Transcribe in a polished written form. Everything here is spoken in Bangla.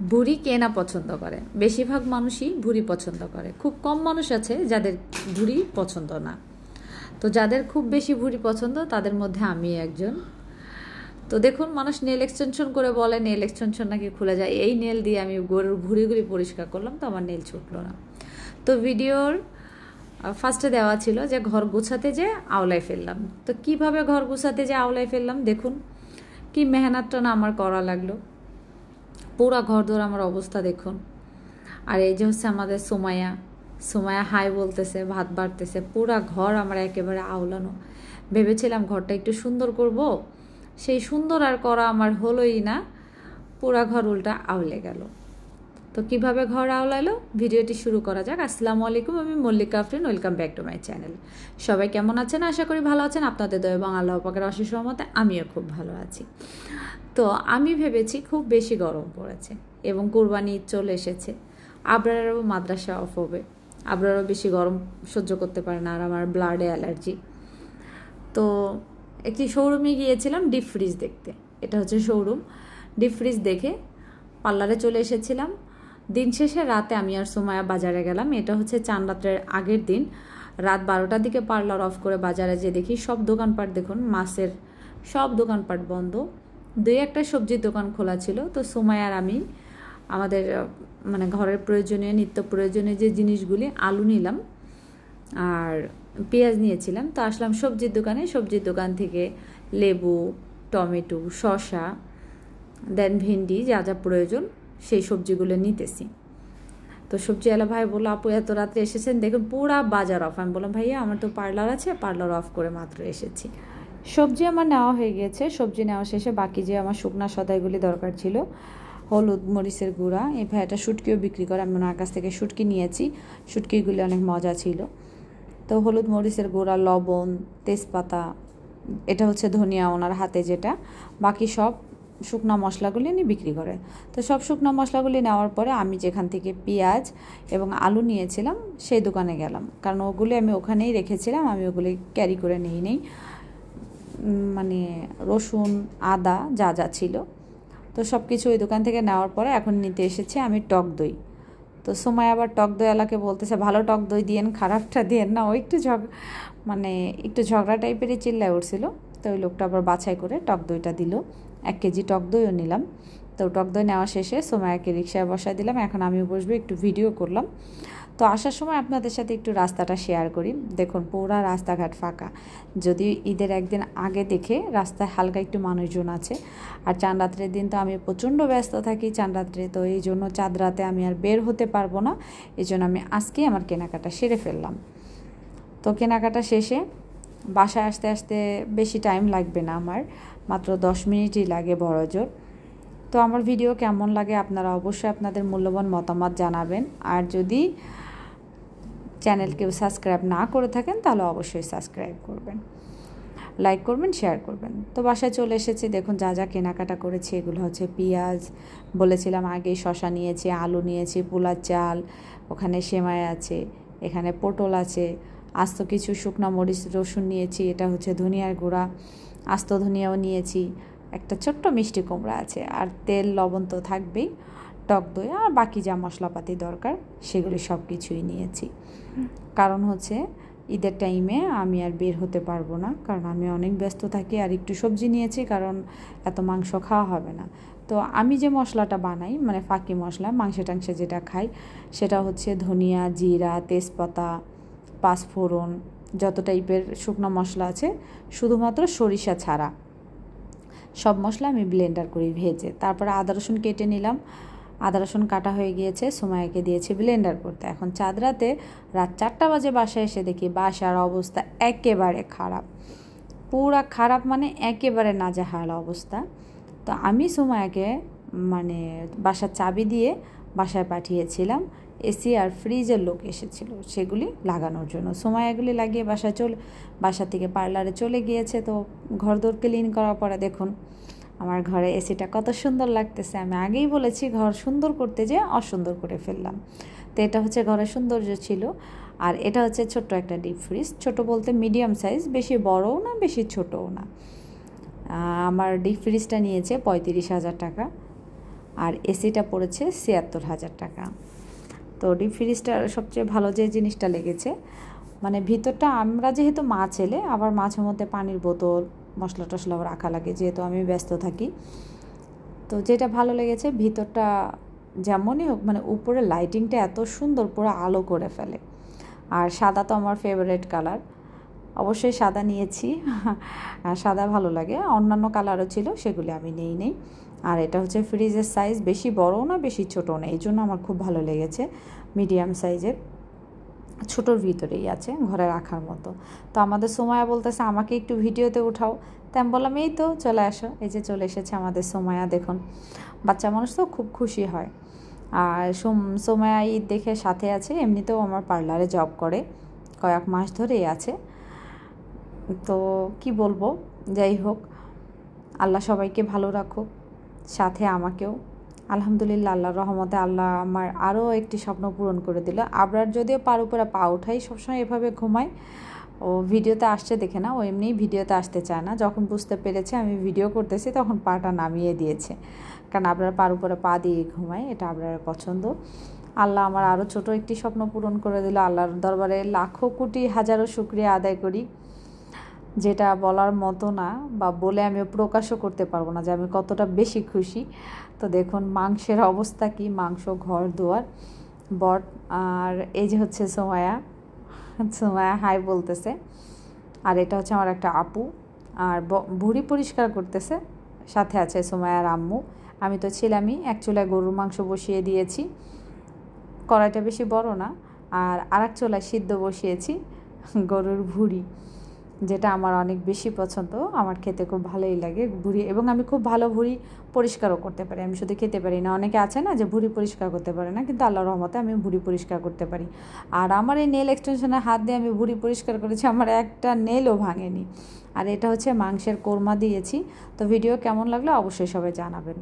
ভুঁড়ি কে না পছন্দ করে? বেশিরভাগ মানুষই ভুঁড়ি পছন্দ করে, খুব কম মানুষ আছে যাদের ভুঁড়ি পছন্দ না। তো যাদের খুব বেশি ভুঁড়ি পছন্দ তাদের মধ্যে আমি একজন। তো দেখুন, মানুষ নেল এক্সটেনশন করে বলে নেল এক্সটেনশন নাকি খুলে যায়। এই নেল দিয়ে আমি গরুর ভুঁড়িগুলি পরিষ্কার করলাম, তো আমার নেল ছুটলো না। তো ভিডিওর ফার্স্টে দেওয়া ছিল যে ঘর গুছাতে যে আওলায় ফেললাম। তো কিভাবে ঘর গুছাতে যে আওলায় ফেললাম দেখুন, কি মেহনতটা না আমার করা লাগলো। পুরা ঘর দোর আমার অবস্থা দেখুন। আর এই যে হচ্ছে আমাদের সুমায়া হাই বলতেছে, ভাত বাড়তেছে। পুরা ঘর আমার একেবারে আওলানো। ভেবেছিলাম ঘরটা একটু সুন্দর করব, সেই সুন্দর আর করা আমার হলোই না, পুরা ঘর উল্টা আওলে গেল। তো কিভাবে ঘর আওলাইলো ভিডিওটি শুরু করা যাক। আসসালামু আলাইকুম, আমি Mallika Afrin, welcome back to my channel. সবাই কেমন আছেন? আশা করি ভালো আছেন। আপনাদের দয়া এবং আল্লাহ পাকের অশেষ রহমতে আমিও খুব ভালো আছি। তো আমি ভেবেছি খুব বেশি গরম পড়েছে এবং কোরবানি ঈদ চলে এসেছে, আবরারও মাদ্রাসা অফ হবে, আবরারও বেশি গরম সহ্য করতে পারে না, আর আমার ব্লাডে অ্যালার্জি। তো একটি শোরুমে গিয়েছিলাম ডিপ ফ্রিজ দেখতে। এটা হচ্ছে শোরুম। ডিপ ফ্রিজ দেখে পার্লারে চলে এসেছিলাম। দিন শেষে রাতে আমি আর সুমায়া বাজারে গেলাম। এটা হচ্ছে চাঁদ রাতের আগের দিন। রাত 12টার দিকে পার্লার অফ করে বাজারে যেয়ে দেখি সব দোকানপাট, দেখুন মাছের সব দোকানপাট বন্ধ, দুই একটা সবজির দোকান খোলা ছিল। তো সুমায়া আর আমি আমাদের মানে ঘরের প্রয়োজনীয় নিত্য প্রয়োজনীয় যে জিনিসগুলি, আলু নিলাম আর পেঁয়াজ নিয়েছিলাম। তো আসলাম সবজির দোকানে। সবজির দোকান থেকে লেবু, টমেটো, শসা, দেন ভেন্ডি, যা যা প্রয়োজন সেই সবজিগুলো নিতেছি। তো সবজিওয়ালা ভাই বললো, আপু এত রাত্রে এসেছেন, দেখুন পুরা বাজার অফ। আমি বললাম, ভাইয়া আমার তো পার্লার আছে, পার্লার অফ করে মাত্র এসেছি। সবজি আমার নেওয়া হয়ে গিয়েছে। সবজি নেওয়া শেষে বাকি যে আমার শুকনা সদাইগুলি দরকার ছিল, হলুদ, মরিচের গুঁড়া, এই ভাইয়াটা শুটকিও বিক্রি করে, আমি ওনার কাছ থেকে শুটকি নিয়েছি। শুটকিগুলি অনেক মজা ছিল। তো হলুদ, মরিচের গুঁড়া, লবণ, তেজপাতা, এটা হচ্ছে ধনিয়া ওনার হাতে যেটা, বাকি সব শুকনা মশলাগুলি উনি বিক্রি করে। তো সব শুকনা মশলাগুলি নেওয়ার পরে আমি যেখান থেকে পেঁয়াজ এবং আলু নিয়েছিলাম সেই দোকানে গেলাম, কারণ ওগুলি আমি ওখানেই রেখেছিলাম, আমি ওগুলি ক্যারি করে নেই। মানে রসুন, আদা যা যা ছিল, তো সব কিছু ওই দোকান থেকে নেওয়ার পরে এখন নিতে এসেছি আমি টক দই। তো সময় আবার টক দই এলাকে বলতেছে, ভালো টক দই দিয়েন, খারাপটা দিয়েন না। ও একটু একটু ঝগড়া টাইপেরই চিল্লায় উঠছিল। তো ওই লোকটা আবার বাছাই করে টক দইটা দিল। 1 কেজি টক দইও নিলাম। তো টক দই নেওয়া শেষে সোমায়াকে রিক্সায় বসায় দিলাম। এখন আমিও বসবো, একটু ভিডিও করলাম। তো আসার সময় আপনাদের সাথে একটু রাস্তাটা শেয়ার করি। দেখুন পুরা রাস্তাঘাট ফাঁকা। যদি ঈদের একদিন আগে দেখে রাস্তায় হালকা একটু মানুষজন আছে। আর চাঁদ রাত্রের দিন তো আমি প্রচণ্ড ব্যস্ত থাকি চাঁদ রাত্রে, তো এই জন্য চাঁদ রাতে আমি আর বের হতে পারবো না। এই জন্য আমি আজকেই আমার কেনাকাটা সেরে ফেললাম। তো কেনাকাটা শেষে বাসায় আসতে আসতে বেশি টাইম লাগবে না, আমার মাত্র 10 মিনিটই লাগে বড়জোর। তো আমার ভিডিও কেমন লাগে আপনারা অবশ্যই আপনাদের মূল্যবান মতামত জানাবেন। আর যদি চ্যানেল কেউ সাবস্ক্রাইব না করে থাকেন তাহলে অবশ্যই সাবস্ক্রাইব করবেন, লাইক করবেন, শেয়ার করবেন। তো বাসায় চলে এসেছি। দেখুন যা যা কেনাকাটা করেছি এগুলো হচ্ছে পেঁয়াজ বলেছিলাম আগেই, শসা নিয়েছি, আলু নিয়েছি, পোলার চাল, ওখানে সেমাই আছে, এখানে পটল আছে, আস্ত কিছু শুকনো মরিচ, রসুন নিয়েছি, এটা হচ্ছে ধনিয়ার গুঁড়া, আস্ত ধনিয়াও নিয়েছি, একটা ছোট্ট মিষ্টি কুমড়া আছে, আর তেল লবণ তো থাকবেই, টক দই, আর বাকি যা মশলাপাতি দরকার সেগুলি সব কিছুই নিয়েছি। কারণ হচ্ছে ঈদের টাইমে আমি আর বের হতে পারবো না, কারণ আমি অনেক ব্যস্ত থাকি। আর একটু সবজি নিয়েছি কারণ এত মাংস খাওয়া হবে না। তো আমি যে মশলাটা বানাই, মানে ফাঁকি মশলা, মাংসে টাংসে যেটা খাই, সেটা হচ্ছে ধনিয়া, জিরা, তেজপাতা, পাঁচফোড়ন, যত টাইপের শুকনো মশলা আছে, শুধুমাত্র সরিষা ছাড়া সব মশলা আমি ব্লেন্ডার করি ভেজে। তারপরে আদা রসুন কেটে নিলাম। আদা রসুন কাটা হয়ে গিয়েছে, সময়কে দিয়েছি ব্লেন্ডার করতে। এখন চাঁদ রাতে রাত 4টা বাজে বাসায় এসে দেখি বাসার অবস্থা একেবারে খারাপ, পুরা খারাপ, মানে একেবারে নাজেহাল অবস্থা। তো আমি সুমায়াকে মানে বাসার চাবি দিয়ে বাসায় পাঠিয়েছিলাম। এসি আর ফ্রিজের লোক এসেছিল সেগুলি লাগানোর জন্য। সময় এগুলি লাগিয়ে বাসা থেকে পার্লারে চলে গিয়েছে। তো ঘরদোর ক্লিন করার পরে দেখুন আমার ঘরে এসিটা কত সুন্দর লাগতেছে। আমি আগেই বলেছি ঘর সুন্দর করতে যেয়ে অসুন্দর করে ফেললাম। তো এটা হচ্ছে ঘরের সৌন্দর্য ছিল। আর এটা হচ্ছে ছোট্ট একটা ডিপ ফ্রিজ, ছোট বলতে মিডিয়াম সাইজ, বেশি বড়ও না বেশি ছোটও না। আমার ডিপ ফ্রিজটা নিয়েছে 35,000 টাকা। আর এসিটা পড়েছে ৭৬,০০০ টাকা। তো ডিপ ফ্রিজটার সবচেয়ে ভালো যে জিনিসটা লেগেছে, মানে ভিতরটা আমরা যেহেতু মা ছেলে, আবার মাঝে মধ্যে পানির বোতল মশলা টশলাও রাখা লাগে, যেহেতু আমি ব্যস্ত থাকি। তো যেটা ভালো লেগেছে, ভিতরটা যেমনই হোক মানে উপরে লাইটিংটা এত সুন্দর, পুরো আলো করে ফেলে। আর সাদা তো আমার ফেভারিট কালার, অবশ্যই সাদা নিয়েছি। আর সাদা ভালো লাগে, অন্যান্য কালারও ছিল, সেগুলি আমি নেই। আর এটা হচ্ছে ফ্রিজের সাইজ, বেশি বড়ও না বেশি ছোটো না, এই জন্য আমার খুব ভালো লেগেছে। মিডিয়াম সাইজের, ছোটোর ভিতরেই আছে, ঘরে রাখার মতো। তো আমাদের সোমায়া বলতেছে আমাকে একটু ভিডিওতে উঠাও, তাই আমি বললাম এই তো চলে আসো। এই যে চলে এসেছে আমাদের সোমায়া, দেখুন বাচ্চা মানুষ তো খুব খুশি হয়। আর সোমায়া ঈদ দেখে সাথে আছে, এমনিতেও আমার পার্লারে জব করে, কয়েক মাস ধরেই আছে। তো কি বলবো, যাই হোক, আল্লাহ সবাইকে ভালো রাখুক, সাথে আমাকেও। আলহামদুলিল্লাহ, আল্লাহর রহমতে আল্লাহ আমার আরও একটি স্বপ্ন পূরণ করে দিল। আবরার যদিও পার উপরে পা ওঠাই, সবসময় এভাবে ঘুমায়, ও ভিডিওতে আসছে দেখে না, ও এমনিই ভিডিওতে আসতে চায় না। যখন বুঝতে পেরেছে আমি ভিডিও করতেছি, তখন পাটা নামিয়ে দিয়েছে, কারণ আবরার পার উপরে পা দিয়ে ঘুমায়, এটা আবরারের পছন্দ। আল্লাহ আমার আরও ছোট একটি স্বপ্ন পূরণ করে দিল। আল্লাহর দরবারে লাখো কোটি হাজারো শুকরিয়া আদায় করি, যেটা বলার মতো না, বা বলে আমি প্রকাশও করতে পারবো না যে আমি কতটা বেশি খুশি। তো দেখুন মাংসের অবস্থা কি, মাংস ঘর দুয়ার বট। আর এই যে হচ্ছে সোমায়া হাই বলতেছে। আর এটা হচ্ছে আমার একটা আপু, আর ভুঁড়ি পরিষ্কার করতেছে, সাথে আছে সোমায়ার আম্মু। আমি তো ছিলামই, এক চুলায় গরুর মাংস বসিয়ে দিয়েছি, কড়াইটা বেশি বড় না। আর আরেক চুলায় সিদ্ধ বসিয়েছি গরুর ভুঁড়ি, যেটা আমার অনেক বেশি পছন্দ, আমার খেতে খুব ভালোই লাগে ভুঁড়ি। এবং আমি খুব ভালো ভুঁড়ি পরিষ্কারও করতে পারি, আমি শুধু খেতে পারি না। অনেকে আছে না যে ভুঁড়ি পরিষ্কার করতে পারে না, কিন্তু আল্লাহর রহমতে আমি ভুঁড়ি পরিষ্কার করতে পারি। আর আমার এই নেল এক্সটেনশনের হাত দিয়ে আমি ভুঁড়ি পরিষ্কার করেছি, আমার একটা নেলও ভাঙেনি। আর এটা হচ্ছে মাংসের কোরমা দিয়েছি। তো ভিডিও কেমন লাগলো অবশ্যই সবাই জানাবেন।